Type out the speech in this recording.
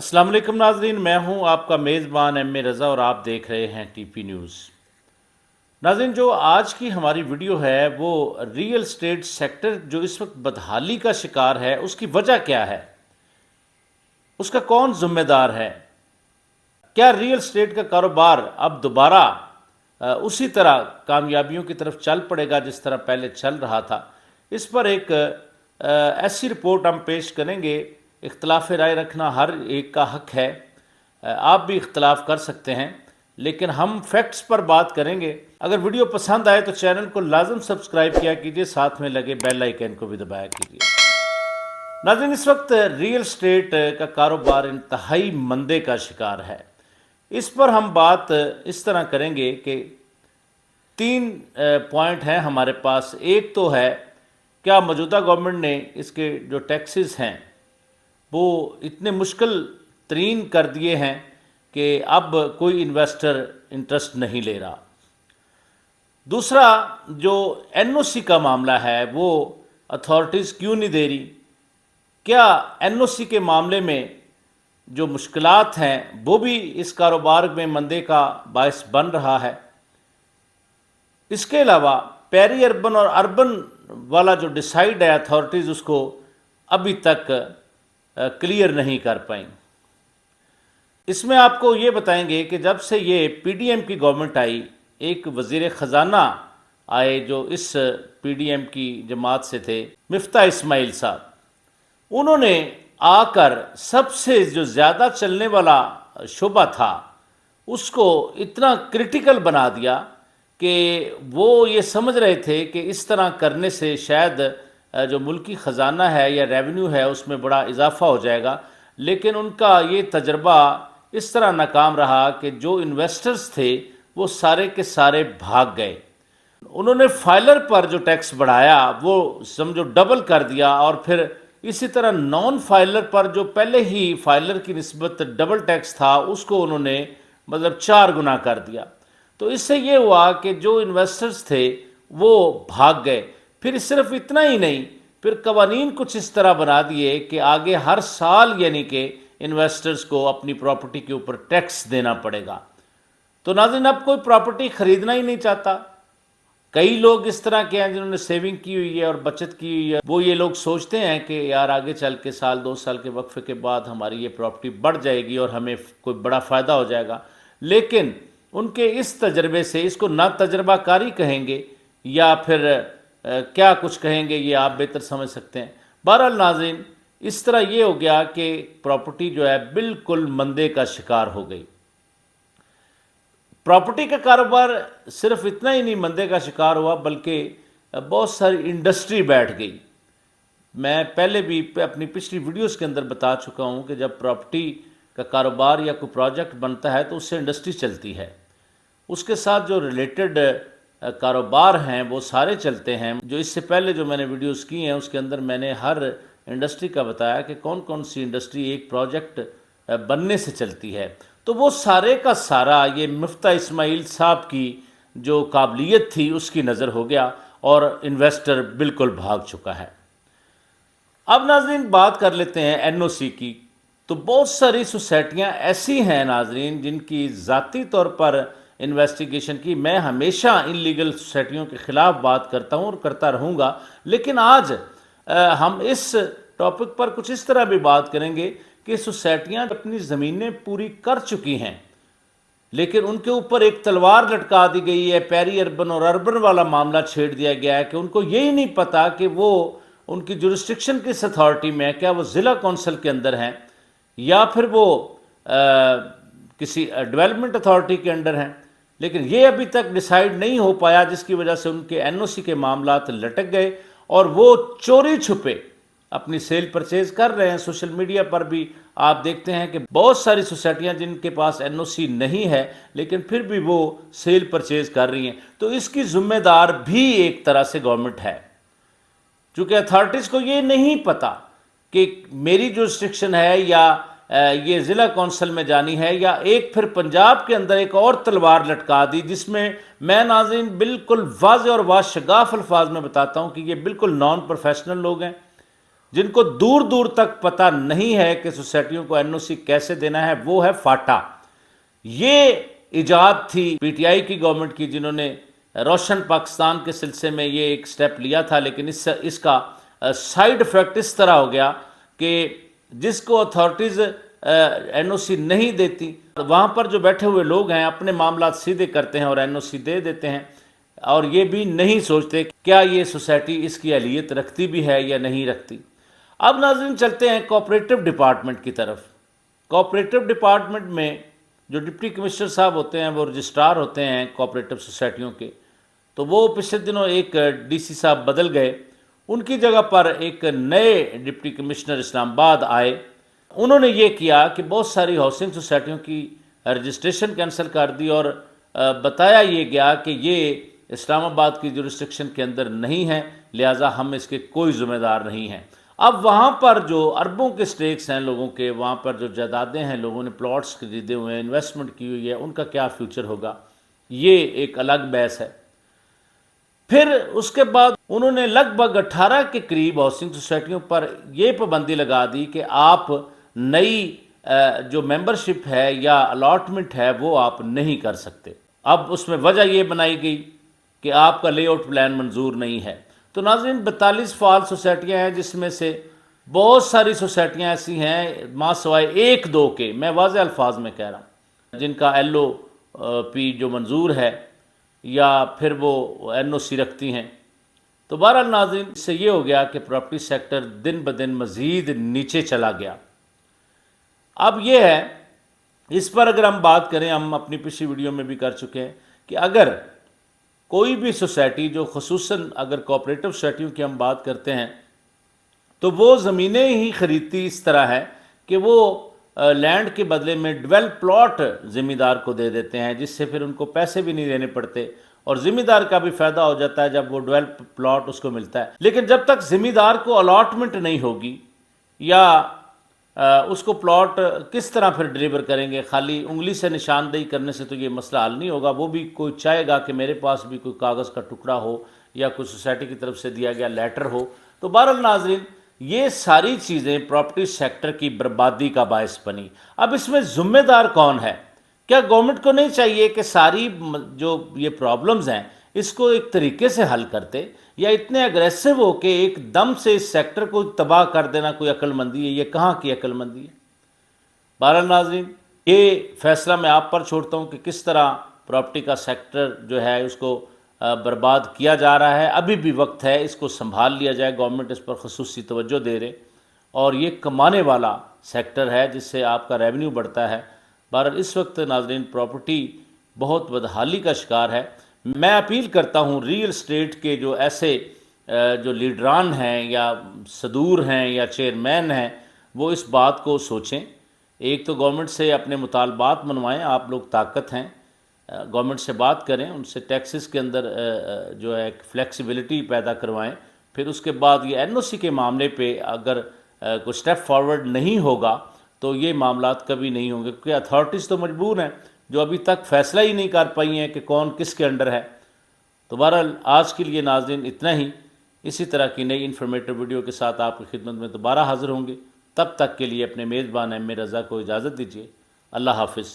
السلام علیکم ناظرین، میں ہوں آپ کا میزبان ایم اے رضا اور آپ دیکھ رہے ہیں ٹی پی نیوز۔ ناظرین، جو آج کی ہماری ویڈیو ہے وہ ریئل اسٹیٹ سیکٹر جو اس وقت بدحالی کا شکار ہے، اس کی وجہ کیا ہے، اس کا کون ذمہ دار ہے، کیا ریئل اسٹیٹ کا کاروبار اب دوبارہ اسی طرح کامیابیوں کی طرف چل پڑے گا جس طرح پہلے چل رہا تھا۔ اس پر ایک ایسی رپورٹ ہم پیش کریں گے۔ اختلاف رائے رکھنا ہر ایک کا حق ہے، آپ بھی اختلاف کر سکتے ہیں، لیکن ہم فیکٹس پر بات کریں گے۔ اگر ویڈیو پسند آئے تو چینل کو لازم سبسکرائب کیا کیجئے، ساتھ میں لگے بیل آئیکن کو بھی دبایا کیجئے۔ ناظرین، اس وقت ریئل اسٹیٹ کا کاروبار انتہائی مندے کا شکار ہے۔ اس پر ہم بات اس طرح کریں گے کہ تین پوائنٹ ہیں ہمارے پاس۔ ایک تو ہے کیا موجودہ گورنمنٹ نے اس کے جو ٹیکسز ہیں وہ اتنے مشکل ترین کر دیے ہیں کہ اب کوئی انویسٹر انٹرسٹ نہیں لے رہا۔ دوسرا جو این او سی کا معاملہ ہے وہ اتھارٹیز کیوں نہیں دے رہی، کیا این او سی کے معاملے میں جو مشکلات ہیں وہ بھی اس کاروبار میں مندے کا باعث بن رہا ہے۔ اس کے علاوہ پیری اربن اور اربن والا جو ڈیسائیڈ ہے اتھارٹیز اس کو ابھی تک کلیئر نہیں کر پائیں۔ اس میں آپ کو یہ بتائیں گے کہ جب سے یہ پی ڈی ایم کی گورنمنٹ آئی، ایک وزیر خزانہ آئے جو اس پی ڈی ایم کی جماعت سے تھے، مفتاح اسماعیل صاحب، انہوں نے آ کر سب سے جو زیادہ چلنے والا شعبہ تھا اس کو اتنا کرٹیکل بنا دیا کہ وہ یہ سمجھ رہے تھے کہ اس طرح کرنے سے شاید جو ملکی خزانہ ہے یا ریونیو ہے اس میں بڑا اضافہ ہو جائے گا، لیکن ان کا یہ تجربہ اس طرح ناکام رہا کہ جو انویسٹرز تھے وہ سارے کے سارے بھاگ گئے۔ انہوں نے فائلر پر جو ٹیکس بڑھایا وہ سمجھو ڈبل کر دیا، اور پھر اسی طرح نان فائلر پر جو پہلے ہی فائلر کی نسبت ڈبل ٹیکس تھا اس کو انہوں نے 4 گنا کر دیا۔ تو اس سے یہ ہوا کہ جو انویسٹرز تھے وہ بھاگ گئے۔ پھر صرف اتنا ہی نہیں، پھر قوانین کچھ اس طرح بنا دیے کہ آگے ہر سال یعنی کہ انویسٹرز کو اپنی پراپرٹی کے اوپر ٹیکس دینا پڑے گا۔ تو ناظرین، اب کوئی پراپرٹی خریدنا ہی نہیں چاہتا۔ کئی لوگ اس طرح کے ہیں جنہوں نے سیونگ کی ہوئی ہے اور بچت کی ہوئی ہے، وہ یہ لوگ سوچتے ہیں کہ یار آگے چل کے سال 2 سال کے وقفے کے بعد ہماری یہ پراپرٹی بڑھ جائے گی اور ہمیں کوئی بڑا فائدہ ہو جائے گا، لیکن ان کے اس تجربے سے، اس کو نہ تجربہ کاری کہیں گے یا پھر کیا کچھ کہیں گے یہ آپ بہتر سمجھ سکتے ہیں۔ بہرحال ناظرین، اس طرح یہ ہو گیا کہ پراپرٹی جو ہے بالکل مندے کا شکار ہو گئی۔ پراپرٹی کا کاروبار صرف اتنا ہی نہیں مندے کا شکار ہوا، بلکہ بہت ساری انڈسٹری بیٹھ گئی۔ میں پہلے بھی اپنی پچھلی ویڈیوز کے اندر بتا چکا ہوں کہ جب پراپرٹی کا کاروبار یا کوئی پروجیکٹ بنتا ہے تو اس سے انڈسٹری چلتی ہے، اس کے ساتھ جو ریلیٹڈ کاروبار ہیں وہ سارے چلتے ہیں۔ جو اس سے پہلے جو میں نے ویڈیوز کی ہیں اس کے اندر میں نے ہر انڈسٹری کا بتایا کہ کون کون سی انڈسٹری ایک پروجیکٹ بننے سے چلتی ہے۔ تو وہ سارے کا سارا یہ مفتاح اسماعیل صاحب کی جو قابلیت تھی اس کی نظر ہو گیا اور انویسٹر بالکل بھاگ چکا ہے۔ اب ناظرین بات کر لیتے ہیں این او سی کی۔ تو بہت ساری سوسائٹیاں ایسی ہیں ناظرین جن کی ذاتی طور پر انویسٹیگیشن کی، میں ہمیشہ ان لیگل سوسائٹیوں کے خلاف بات کرتا ہوں اور کرتا رہوں گا، لیکن آج ہم اس ٹاپک پر کچھ اس طرح بھی بات کریں گے کہ سوسائٹیاں اپنی زمینیں پوری کر چکی ہیں لیکن ان کے اوپر ایک تلوار لٹکا دی گئی ہے، پیری اربن اور اربن والا معاملہ چھیڑ دیا گیا ہے کہ ان کو یہی نہیں پتا کہ وہ ان کی جورسڈکشن کس اتھارٹی میں ہے، کیا وہ ضلع کونسل کے اندر ہیں یا پھر وہ کسی ڈیولپمنٹ اتھارٹی کے انڈر ہیں، لیکن یہ ابھی تک ڈیسائیڈ نہیں ہو پایا، جس کی وجہ سے ان کے این او سی کے معاملات لٹک گئے اور وہ چوری چھپے اپنی سیل پرچیز کر رہے ہیں۔ سوشل میڈیا پر بھی آپ دیکھتے ہیں کہ بہت ساری سوسائٹیاں جن کے پاس این او سی نہیں ہے لیکن پھر بھی وہ سیل پرچیز کر رہی ہیں۔ تو اس کی ذمہ دار بھی ایک طرح سے گورنمنٹ ہے، چونکہ اتھارٹیز کو یہ نہیں پتا کہ میری جو ریسٹرکشن ہے یا یہ ضلع کونسل میں جانی ہے، یا ایک پھر پنجاب کے اندر ایک اور تلوار لٹکا دی جس میں میں ناظرین بالکل واضح اور واشگاف الفاظ میں بتاتا ہوں کہ یہ بالکل نان پروفیشنل لوگ ہیں جن کو دور دور تک پتہ نہیں ہے کہ سوسائٹیوں کو این او سی کیسے دینا ہے، وہ ہے فاٹا۔ یہ ایجاد تھی پی ٹی آئی کی گورنمنٹ کی، جنہوں نے روشن پاکستان کے سلسلے میں یہ ایک سٹیپ لیا تھا، لیکن اس کا سائیڈ افیکٹ اس طرح ہو گیا کہ جس کو اتھارٹیز این او سی نہیں دیتی، وہاں پر جو بیٹھے ہوئے لوگ ہیں اپنے معاملات سیدھے کرتے ہیں اور این او سی دے دیتے ہیں، اور یہ بھی نہیں سوچتے کیا یہ سوسائٹی اس کی اہلیت رکھتی بھی ہے یا نہیں رکھتی۔ اب ناظرین چلتے ہیں کوآپریٹو ڈپارٹمنٹ کی طرف۔ کوآپریٹو ڈپارٹمنٹ میں جو ڈپٹی کمشنر صاحب ہوتے ہیں وہ رجسٹرار ہوتے ہیں کوآپریٹو سوسائٹیوں کے، تو وہ پچھلے دنوں ایک ڈی سی صاحب بدل گئے، ان کی جگہ پر ایک نئے ڈپٹی کمشنر اسلام آباد آئے۔ انہوں نے یہ کیا کہ بہت ساری ہاؤسنگ سوسائٹیوں کی رجسٹریشن کینسل کر دی، اور بتایا یہ گیا کہ یہ اسلام آباد کی جورسڈکشن کے اندر نہیں ہے، لہٰذا ہم اس کے کوئی ذمہ دار نہیں ہیں۔ اب وہاں پر جو اربوں کے سٹیکس ہیں لوگوں کے، وہاں پر جو جائیدادیں ہیں، لوگوں نے پلاٹس خریدے ہوئے ہیں، انویسٹمنٹ کی ہوئی ہے، ان کا کیا فیوچر ہوگا، یہ ایک الگ بحث ہے۔ پھر اس کے بعد انہوں نے لگ بھگ 18 کے قریب ہاؤسنگ سوسائٹیوں پر یہ پابندی لگا دی کہ آپ نئی جو ممبرشپ ہے یا الاٹمنٹ ہے وہ آپ نہیں کر سکتے۔ اب اس میں وجہ یہ بنائی گئی کہ آپ کا لے آؤٹ پلان منظور نہیں ہے۔ تو ناظرین 42 فعال سوسائٹیاں ہیں، جس میں سے بہت ساری سوسائٹیاں ایسی ہیں ماں سوائے ایک دو کے، میں واضح الفاظ میں کہہ رہا ہوں، جن کا ایل او پی جو منظور ہے یا پھر وہ این او سی رکھتی ہیں۔ تو بہرحال ناظرین اس سے یہ ہو گیا کہ پراپرٹی سیکٹر دن بدن مزید نیچے چلا گیا۔ اب یہ ہے، اس پر اگر ہم بات کریں، ہم اپنی پچھلی ویڈیو میں بھی کر چکے ہیں کہ اگر کوئی بھی سوسائٹی جو خصوصاً اگر کوآپریٹو سوسائٹیوں کی ہم بات کرتے ہیں تو وہ زمینیں ہی خریدتی اس طرح ہے کہ وہ لینڈ کے بدلے میں ڈویلپ پلاٹ ذمہ دار کو دے دیتے ہیں، جس سے پھر ان کو پیسے بھی نہیں دینے پڑتے، اور ذمہ دار کا بھی فائدہ ہو جاتا ہے جب وہ ڈویلپ پلاٹ اس کو ملتا ہے۔ لیکن جب تک ذمہ دار کو الاٹمنٹ نہیں ہوگی، یا اس کو پلاٹ کس طرح پھر ڈیلیور کریں گے، خالی انگلی سے نشاندہی کرنے سے تو یہ مسئلہ حل نہیں ہوگا۔ وہ بھی کوئی چاہے گا کہ میرے پاس بھی کوئی کاغذ کا ٹکڑا ہو یا کوئی سوسائٹی کی طرف سے دیا گیا لیٹر ہو۔ تو بہرحال ناظرین یہ ساری چیزیں پراپرٹی سیکٹر کی بربادی کا باعث بنی۔ اب اس میں ذمہ دار کون ہے؟ کیا گورنمنٹ کو نہیں چاہیے کہ ساری جو یہ پرابلمز ہیں اس کو ایک طریقے سے حل کرتے، یا اتنے اگریسو ہو کہ ایک دم سے اس سیکٹر کو تباہ کر دینا کوئی عقل مندی ہے؟ یہ کہاں کی عقل مندی ہے؟ بہرحال ناظرین یہ فیصلہ میں آپ پر چھوڑتا ہوں کہ کس طرح پراپرٹی کا سیکٹر جو ہے اس کو برباد کیا جا رہا ہے۔ ابھی بھی وقت ہے، اس کو سنبھال لیا جائے، گورنمنٹ اس پر خصوصی توجہ دے رہے، اور یہ کمانے والا سیکٹر ہے جس سے آپ کا ریونیو بڑھتا ہے۔ بہرحال اس وقت ناظرین پراپرٹی بہت بدحالی کا شکار ہے۔ میں اپیل کرتا ہوں ریئل اسٹیٹ کے جو ایسے جو لیڈران ہیں یا صدور ہیں یا چیئرمین ہیں، وہ اس بات کو سوچیں۔ ایک تو گورنمنٹ سے اپنے مطالبات منوائیں، آپ لوگ طاقت ہیں، گورنمنٹ سے بات کریں، ان سے ٹیکسز کے اندر جو ہے فلیکسیبلٹی پیدا کروائیں۔ پھر اس کے بعد یہ این او سی کے معاملے پہ اگر کوئی سٹیپ فارورڈ نہیں ہوگا تو یہ معاملات کبھی نہیں ہوں گے، کیونکہ اتھارٹیز تو مجبور ہیں جو ابھی تک فیصلہ ہی نہیں کر پائی ہیں کہ کون کس کے انڈر ہے۔ تو بہرحال آج کے لیے ناظرین اتنا ہی۔ اسی طرح کی نئی انفارمیٹو ویڈیو کے ساتھ آپ کی خدمت میں دوبارہ حاضر ہوں گے۔ تب تک کے لیے اپنے میزبان ایم اے رضا کو اجازت دیجیے۔ اللہ حافظ۔